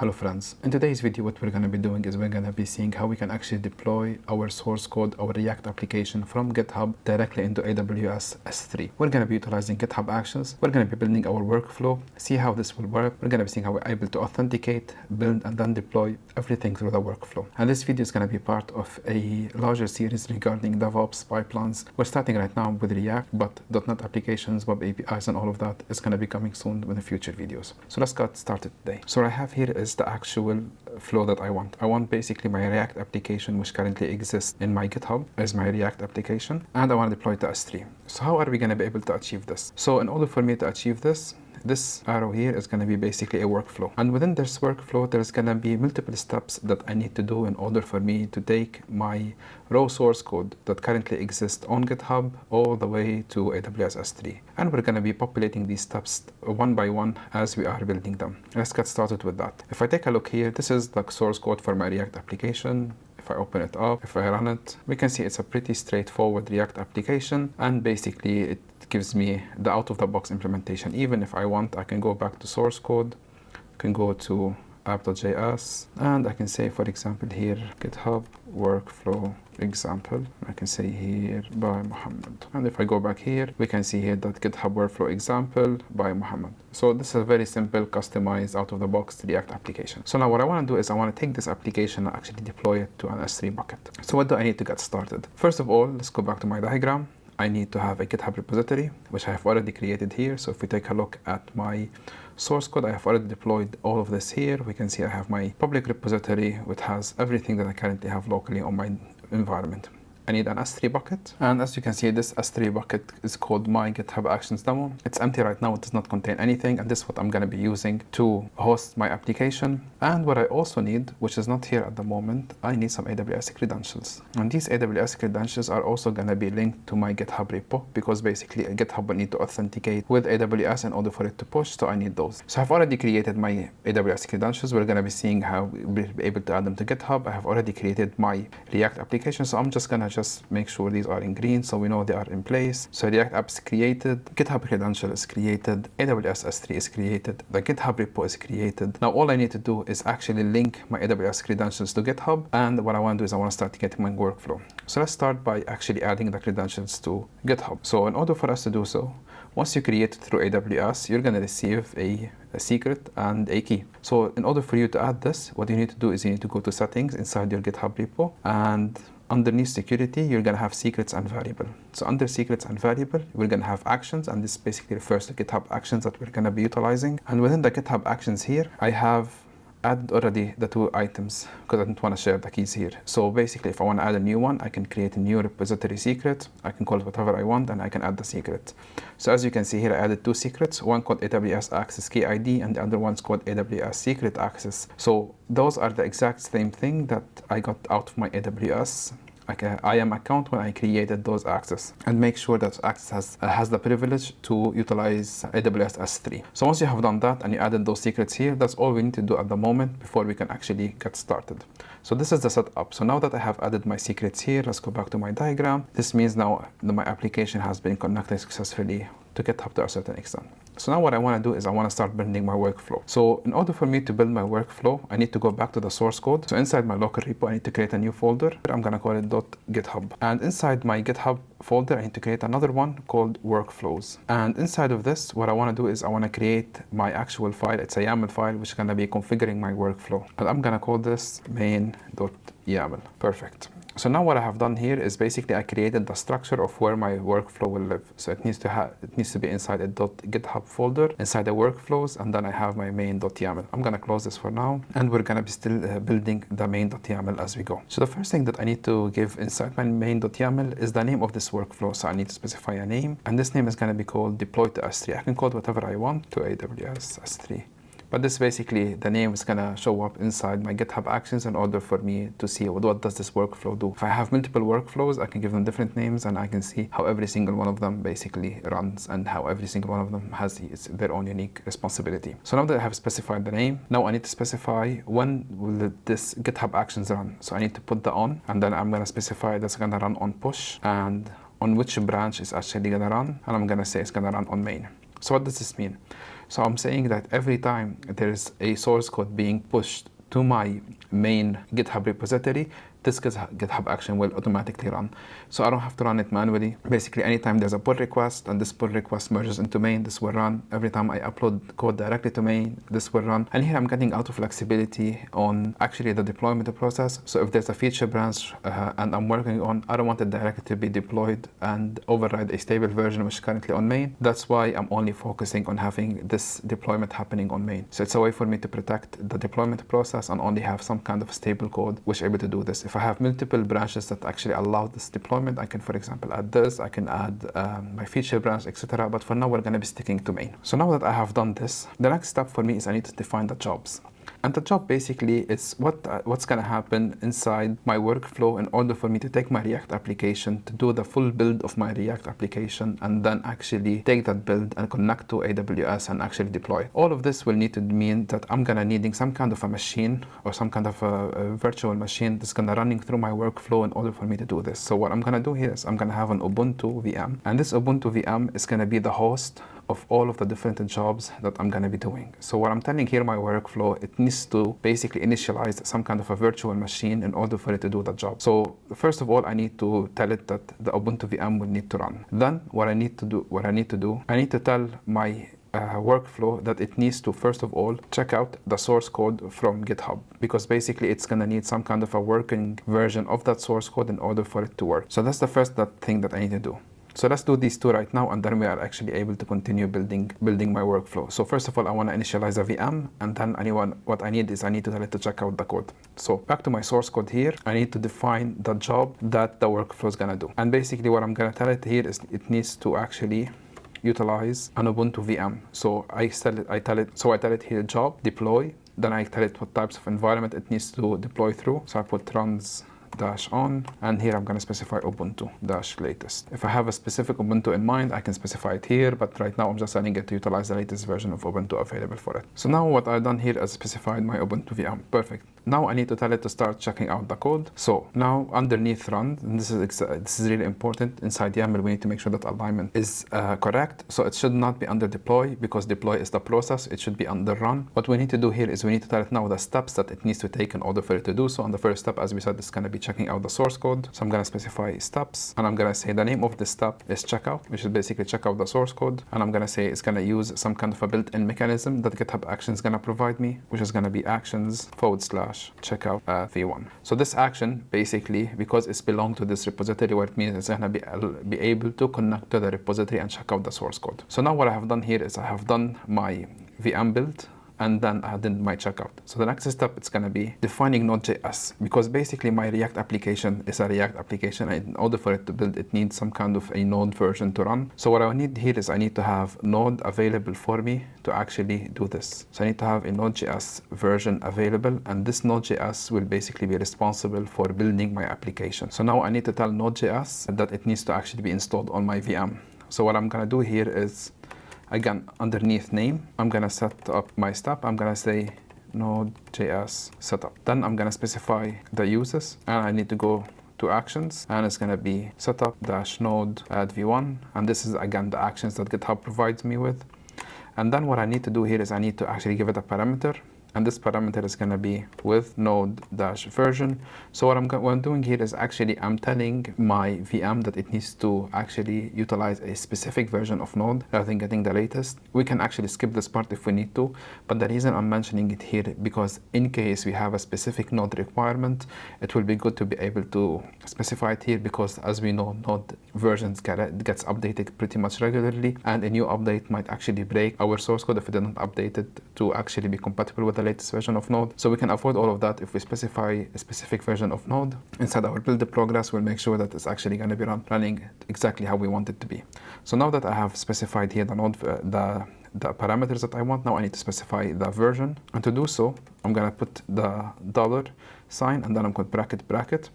Hello friends, in today's video what we're going to be doing is we're going to be seeing how we can actually deploy our source code, our React application from GitHub directly into AWS S3. We're going to be utilizing GitHub Actions. We're going to be building our workflow, see how this will work. We're going to be seeing how we're able to authenticate, build and then deploy everything through the workflow. And this video is going to be part of a larger series regarding DevOps pipelines. We're starting right now with React, but .NET applications, web APIs and all of that is going to be coming soon with the future videos. So let's get started today. So what I have here is the actual flow that I want. I want basically my React application, which currently exists in my GitHub as my React application, and I want to deploy it to S3. So how are we going to be able to achieve this? So in order for me to achieve this arrow here is going to be basically a workflow. And within this workflow, there's going to be multiple steps that I need to do in order for me to take my raw source code that currently exists on GitHub all the way to AWS S3. And we're going to be populating these steps one by one as we are building them. Let's get started with that. If I take a look here, this is the source code for my React application. If I open it up, if I run it, we can see it's a pretty straightforward React application, and basically it gives me the out-of-the-box implementation. Even if I want, I can go back to source code, can go to app.js, and I can say, for example, here, GitHub workflow example. I can say here by Mohamad. And if I go back here, we can see here that GitHub workflow example by Mohamad. So this is a very simple, customized, out-of-the-box React application. So now what I want to do is I want to take this application and actually deploy it to an S3 bucket. So what do I need to get started? First of all, let's go back to my diagram. I need to have a GitHub repository, which I have already created here. So if we take a look at my source code, I have already deployed all of this here. We can see I have my public repository, which has everything that I currently have locally on my environment. I need an S3 bucket, and as you can see, this S3 bucket is called my GitHub Actions demo. It's empty right now, it does not contain anything, and this is what I'm going to be using to host my application. And what I also need, which is not here at the moment, I need some AWS credentials. And these AWS credentials are also going to be linked to my GitHub repo, because basically GitHub will need to authenticate with AWS in order for it to push, so I need those. So I've already created my AWS credentials. We're going to be seeing how we'll be able to add them to GitHub. I have already created my React application, so I'm just going to make sure these are in green so we know they are in place. So React app is created, GitHub credential is created, AWS S3 is created, the GitHub repo is created. Now all I need to do is actually link my AWS credentials to GitHub, and what I want to do is I want to start getting my workflow. So let's start by actually adding the credentials to GitHub. So in order for us to do so, once you create it through AWS, you're going to receive a secret and a key. So in order for you to add this, what you need to do is you need to go to settings inside your GitHub repo, and underneath security, you're going to have secrets and variable. So under secrets and variable, we're going to have actions, and this basically refers to GitHub Actions that we're going to be utilizing. And within the GitHub Actions here, I have added already the two items because I didn't want to share the keys here. So basically, if I want to add a new one, I can create a new repository secret. I can call it whatever I want, and I can add the secret. So as you can see here, I added two secrets, one called AWS Access Key ID, and the other one's called AWS Secret Access. So those are the exact same thing that I got out of my AWS IAM account when I created those access, and make sure that access has the privilege to utilize AWS S3. So once you have done that and you added those secrets here, that's all we need to do at the moment before we can actually get started. So this is the setup. So now that I have added my secrets here, let's go back to my diagram. This means now that my application has been connected successfully to GitHub to a certain extent. So now what I want to do is I want to start building my workflow. So in order for me to build my workflow, I need to go back to the source code. So inside my local repo, I need to create a new folder. I'm going to call it .github. And inside my GitHub folder, I need to create another one called workflows. And inside of this, what I want to do is I want to create my actual file. It's a YAML file, which is going to be configuring my workflow. And I'm going to call this main.yaml. Perfect. So now what I have done here is basically I created the structure of where my workflow will live. So it needs to be inside a .github folder, inside the workflows, and then I have my main.yaml. I'm going to close this for now, and we're going to be still building the main.yaml as we go. So the first thing that I need to give inside my main.yaml is the name of this workflow. So I need to specify a name, and this name is going to be called deploy to S3. I can call it whatever I want, to AWS S3. But this basically, the name is going to show up inside my GitHub Actions in order for me to see what does this workflow do. If I have multiple workflows, I can give them different names, and I can see how every single one of them basically runs and how every single one of them has their own unique responsibility. So now that I have specified the name, now I need to specify when will this GitHub Actions run. So I need to put the on, and then I'm going to specify that's going to run on push and on which branch is actually going to run, and I'm going to say it's going to run on main. So what does this mean? So I'm saying that every time there's a source code being pushed to my main GitHub repository, this GitHub action will automatically run. So I don't have to run it manually. Basically, anytime there's a pull request and this pull request merges into main, this will run. Every time I upload code directly to main, this will run. And here I'm getting out of flexibility on actually the deployment process. So if there's a feature branch and I'm working on, I don't want it directly to be deployed and override a stable version which is currently on main. That's why I'm only focusing on having this deployment happening on main. So it's a way for me to protect the deployment process and only have some kind of stable code which is able to do this. If I have multiple branches that actually allow this deployment, I can, for example, add this, I can add my feature branch, etc. But for now, we're going to be sticking to main. So now that I have done this, the next step for me is I need to define the jobs. And the job basically is what's going to happen inside my workflow in order for me to take my React application, to do the full build of my React application, and then actually take that build and connect to AWS and actually deploy it. All of this will need to mean that I'm going to needing some kind of a machine or some kind of a virtual machine that's going to running through my workflow in order for me to do this. So what I'm going to do here is I'm going to have an Ubuntu VM, and this Ubuntu VM is going to be the host of all of the different jobs that I'm going to be doing. So what I'm telling here, my workflow, it needs to basically initialize some kind of a virtual machine in order for it to do the job. So first of all, I need to tell it that the Ubuntu VM will need to run. Then I need to tell my workflow that it needs to, first of all, check out the source code from GitHub, because basically it's going to need some kind of a working version of that source code in order for it to work. So that's the first thing that I need to do. So let's do these two right now, and then we are actually able to continue building my workflow. So first of all, I want to initialize a VM, and then what I need to tell it to check out the code. So back to my source code here, I need to define the job that the workflow is going to do. And basically what I'm going to tell it here is it needs to actually utilize an Ubuntu VM. So I tell it here job, deploy, then I tell it what types of environment it needs to deploy through. So I put runs -on, and here I'm going to specify Ubuntu -latest. If I have a specific Ubuntu in mind, I can specify it here, but right now I'm just telling it to utilize the latest version of Ubuntu available for it. So now what I've done here is specified my Ubuntu VM. Perfect. Now I need to tell it to start checking out the code. So now underneath run, and this is really important, inside YAML we need to make sure that alignment is correct. So it should not be under deploy, because deploy is the process. It should be under run. What we need to do here is we need to tell it now the steps that it needs to take in order for it to do so. And the first step, as we said, is going to be checking out the source code. So I'm going to specify steps, and I'm going to say the name of the step is checkout, which is basically check out the source code. And I'm going to say it's going to use some kind of a built-in mechanism that GitHub Actions is going to provide me, which is going to be actions /checkout v1. So this action basically, because it's belong to this repository, what it means is it's going to be able to connect to the repository and check out the source code. So now what I have done here is I have done my VM build, and then I did my checkout. So the next step, it's going to be defining Node.js, because basically my React application is a React application, and in order for it to build, it needs some kind of a Node version to run. So what I need here is I need to have Node available for me to actually do this. So I need to have a Node.js version available, and this Node.js will basically be responsible for building my application. So now I need to tell Node.js that it needs to actually be installed on my VM. So what I'm going to do here is, again, underneath name, I'm going to set up my step. I'm going to say Node.js setup. Then I'm going to specify the uses, and I need to go to actions, and it's going to be setup -node add v1. And this is, again, the actions that GitHub provides me with. And then what I need to do here is I need to actually give it a parameter. And this parameter is going to be with node-version. So what I'm doing here is actually I'm telling my VM that it needs to actually utilize a specific version of Node rather than getting the latest. We can actually skip this part if we need to, but the reason I'm mentioning it here, because in case we have a specific Node requirement, it will be good to be able to specify it here, because as we know, Node versions gets updated pretty much regularly, and a new update might actually break our source code if it didn't update it to actually be compatible with the latest version of Node. So we can avoid all of that if we specify a specific version of Node. Inside our build progress, we'll make sure that it's actually going to be running exactly how we want it to be. So now that I have specified here the Node, the parameters that I want, now I need to specify the version. And to do so, I'm going to put the $sign, and then I'm going to bracket.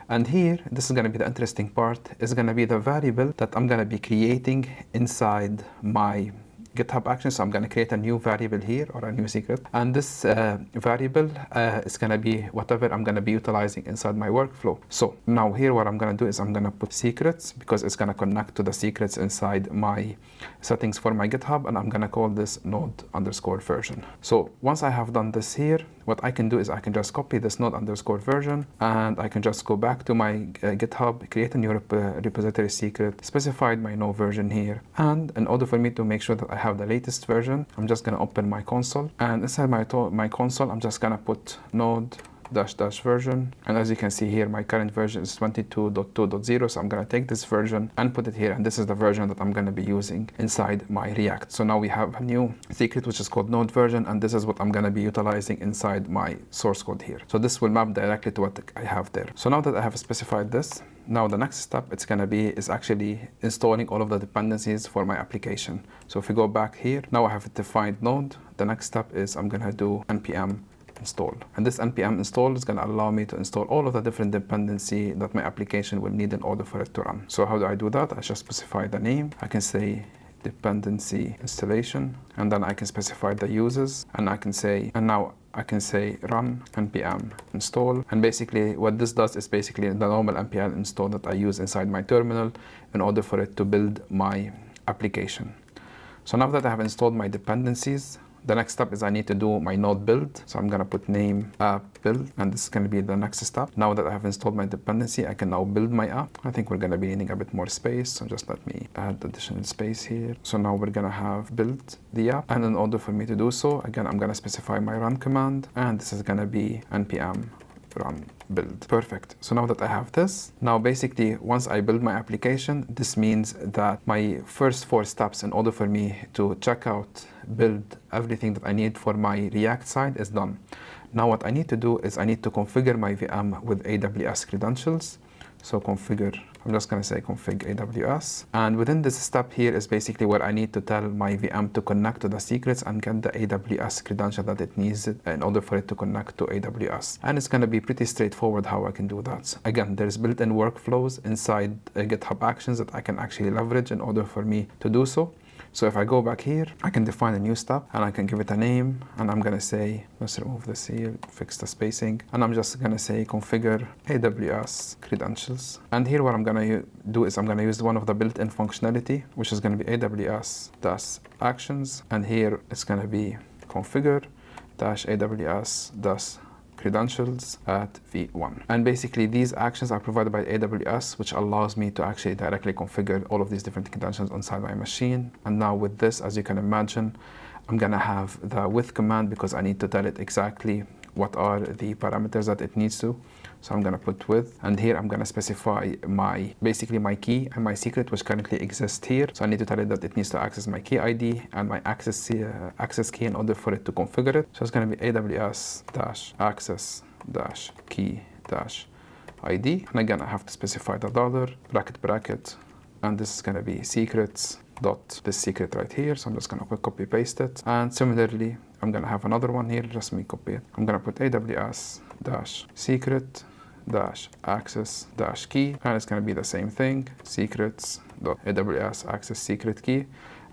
And here, this is going to be the interesting part, is going to be the variable that I'm going to be creating inside my GitHub Actions. So I'm going to create a new variable here, or a new secret. And this variable is going to be whatever I'm going to be utilizing inside my workflow. So now here what I'm going to do is I'm going to put secrets, because it's going to connect to the secrets inside my settings for my GitHub, and I'm going to call this node_version. So once I have done this here, what I can do is I can just copy this node_version, and I can just go back to my GitHub, create a new repository secret, specified my node version here, and in order for me to make sure that I have the latest version, I'm just going to open my console, and inside my console I'm just going to put node --version, and as you can see here, my current version is 22.2.0, so I'm going to take this version and put it here, and this is the version that I'm going to be using inside my React. So now we have a new secret which is called node version, and this is what I'm going to be utilizing inside my source code here. So this will map directly to what I have there. So now that I have specified this, now the next step it's going to be is actually installing all of the dependencies for my application. So if we go back here, now I have defined node. The next step is I'm going to do npm install, and this npm install is going to allow me to install all of the different dependency that my application will need in order for it to run. So how do I do that? I just specify the name. I can say dependency installation, and then I can specify the users, and I can say, and now I can say run npm install, and basically what this does is basically the normal npm install that I use inside my terminal in order for it to build my application. So now that I have installed my dependencies, the next step is I need to do my node build. So I'm going to put name app build, and this is going to be the next step. Now that I have installed my dependency, I can now build my app. I think we're going to be needing a bit more space, so just let me add additional space here. So now we're going to have built the app, and in order for me to do so, again, I'm going to specify my run command, and this is going to be npm run build. Perfect. So now that I have this, now basically once I build my application, this means that my first 4 steps in order for me to check out, build everything that I need for my React side is done. Now what I need to do is I need to configure my VM with AWS Credentials. So configure, I'm just going to say config AWS. And within this step here is basically where I need to tell my VM to connect to the secrets and get the AWS credential that it needs in order for it to connect to AWS. And it's going to be pretty straightforward how I can do that. Again, there's built-in workflows inside GitHub Actions that I can actually leverage in order for me to do so. So if I go back here, I can define a new step, and I can give it a name, and I'm going to say, let's remove this here, fix the spacing, and I'm just going to say configure AWS Credentials. And here what I'm going to do is I'm going to use one of the built-in functionality, which is going to be AWS Actions, and here it's going to be configure AWS credentials at v1. And basically these actions are provided by AWS, which allows me to actually directly configure all of these different credentials inside my machine. And now with this, as you can imagine, I'm gonna have the with command because I need to tell it exactly what are the parameters that it needs to. So I'm gonna put with, and here I'm gonna specify basically my key and my secret, which currently exists here. So I need to tell it that it needs to access my key ID and my access key in order for it to configure it. So it's gonna be AWS-access-key-ID. And again, I have to specify the $bracket, and this is gonna be secrets dot this secret right here. So I'm just gonna copy paste it. And similarly, I'm gonna have another one here, just me copy it. I'm gonna put AWS-secret-access-key, and it's gonna be the same thing, secrets.aws-access-secret-key.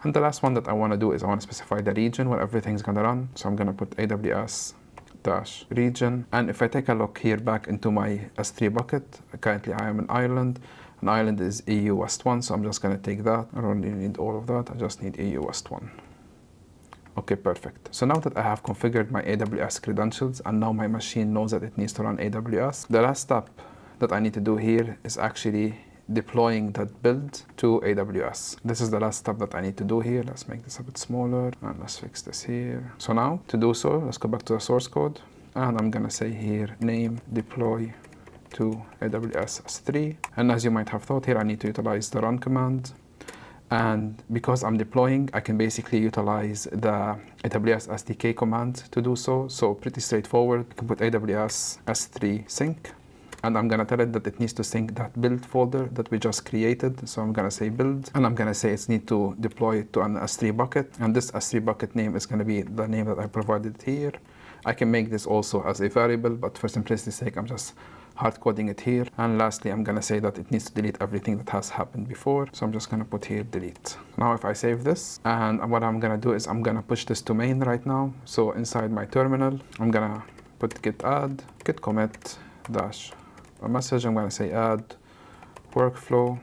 And the last one that I wanna do is I wanna specify the region where everything's gonna run. So I'm gonna put AWS-region. And if I take a look here back into my S3 bucket, currently I am in Ireland, and Ireland is EU West 1, so I'm just gonna take that. I don't really need all of that, I just need EU West 1. Okay, perfect. So now that I have configured my AWS credentials and now my machine knows that it needs to run AWS, the last step that I need to do here is actually deploying that build to AWS. This is the last step that I need to do here. Let's make this a bit smaller and let's fix this here. So now to do so, let's go back to the source code, and I'm gonna say here name deploy to AWS S3. And as you might have thought here, I need to utilize the run command. And because I'm deploying, I can basically utilize the AWS SDK command to do so. So pretty straightforward. I can put AWS S3 sync, and I'm gonna tell it that it needs to sync that build folder that we just created. So I'm gonna say build, and I'm gonna say it's need to deploy it to an S3 bucket. And this S3 bucket name is gonna be the name that I provided here. I can make this also as a variable, but for simplicity's sake, I'm just hard coding it here. And lastly, I'm gonna say that it needs to delete everything that has happened before. So I'm just gonna put here delete. Now if I save this, and what I'm gonna do is I'm gonna push this to main right now. So inside my terminal, I'm gonna put git add, git commit dash a message. I'm gonna say add workflow.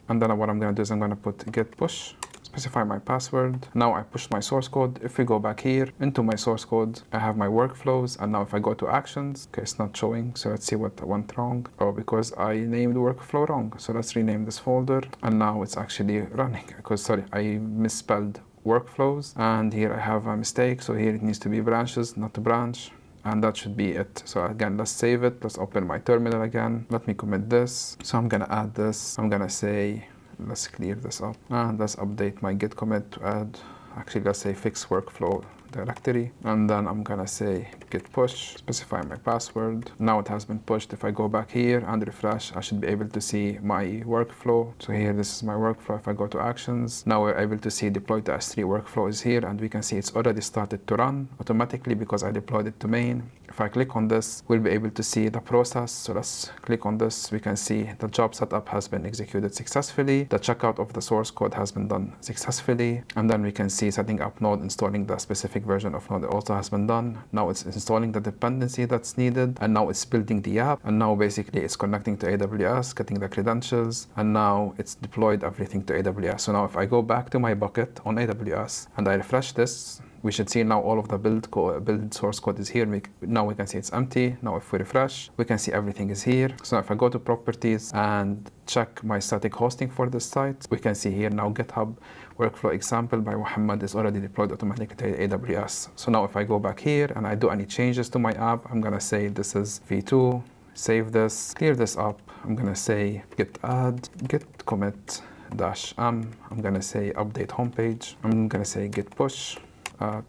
And then what I'm gonna do is I'm gonna put git push, specify my password. Now I push my source code. If we go back here into my source code, I have my workflows. And now if I go to actions, okay, it's not showing. So let's see what went wrong. Oh, because I named workflow wrong. So let's rename this folder. And now it's actually running because, sorry, I misspelled workflows. And here I have a mistake. So here it needs to be branches, not a branch. And that should be it. So again, let's save it. Let's open my terminal again. Let me commit this. So I'm gonna add this. I'm gonna say, let's clear this up. And let's update my git commit to add, actually let's say fix workflow directory. And then I'm gonna say git push, specify my password. Now it has been pushed. If I go back here and refresh, I should be able to see my workflow. So here, this is my workflow. If I go to actions, now we're able to see deploy to S3 workflow is here, and we can see it's already started to run automatically because I deployed it to main. If I click on this, we'll be able to see the process. So let's click on this. We can see the job setup has been executed successfully. The checkout of the source code has been done successfully. And then we can see setting up Node, installing the specific version of Node also has been done. Now it's installing the dependency that's needed. And now it's building the app. And now basically it's connecting to AWS, getting the credentials. And now it's deployed everything to AWS. So now if I go back to my bucket on AWS and I refresh this, we should see now all of the build source code is here. Now we can see it's empty. Now if we refresh, we can see everything is here. So if I go to properties and check my static hosting for this site, we can see here now GitHub workflow example by Mohamad is already deployed automatically to AWS. So now if I go back here and I do any changes to my app, I'm gonna say this is v2, save this, clear this up. I'm gonna say git add, git commit dash I'm gonna say update homepage. I'm gonna say git push.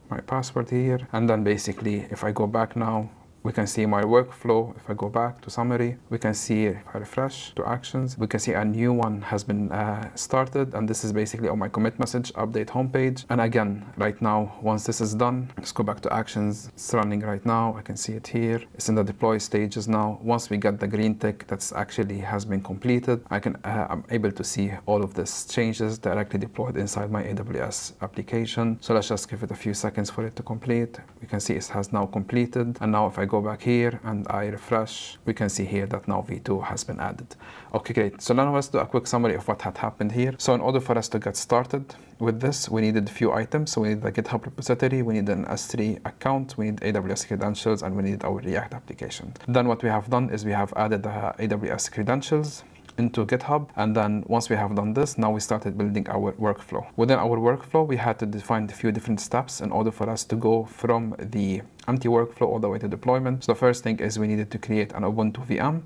My password here, and then basically if I go back now, we can see my workflow. If I go back to summary, we can see, if I refresh to actions, we can see a new one has been started, and this is basically on my commit message, update homepage. And again, right now, once this is done, let's go back to actions. It's running right now. I can see it here. It's in the deploy stages now. Once we get the green tick that's actually has been completed, I'm able to see all of these changes directly deployed inside my AWS application. So let's just give it a few seconds for it to complete. We can see it has now completed. And now if I go back here and I refresh, we can see here that now v2 has been added. Okay, great. So now let's do a quick summary of what had happened here. So in order for us to get started with this, we needed a few items. So we need the GitHub repository, we need an S3 account, we need AWS credentials, and we need our React application. Then what we have done is we have added the AWS credentials into GitHub, and then once we have done this, now we started building our workflow. Within our workflow, we had to define a few different steps in order for us to go from the empty workflow all the way to deployment. So the first thing is we needed to create an Ubuntu VM.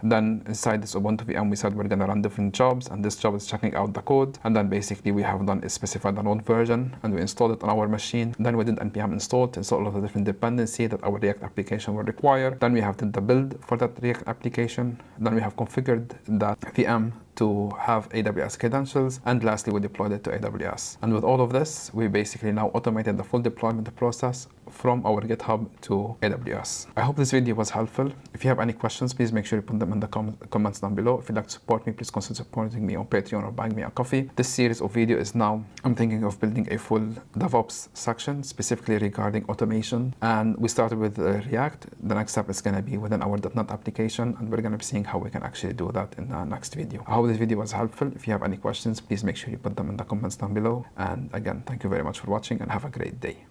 Then inside this Ubuntu VM, we said we're gonna run different jobs, and this job is checking out the code. And then basically we have done is specify the node version, and we installed it on our machine. Then we did npm install to install all of the different dependency that our React application will require. Then we have did the build for that React application. Then we have configured that VM to have AWS credentials, and lastly we deployed it to AWS. And with all of this, we basically now automated the full deployment process from our GitHub to AWS. I hope this video was helpful. If you have any questions, please make sure you put them in the comments down below. If you'd like to support me, please consider supporting me on Patreon or buying me a coffee. This series of video is now, I'm thinking of building a full DevOps section specifically regarding automation. And we started with React. The next step is going to be within our .NET application, and we're going to be seeing how we can actually do that in the next video. I hope this video was helpful. If you have any questions, please make sure you put them in the comments down below. And again, thank you very much for watching, and have a great day.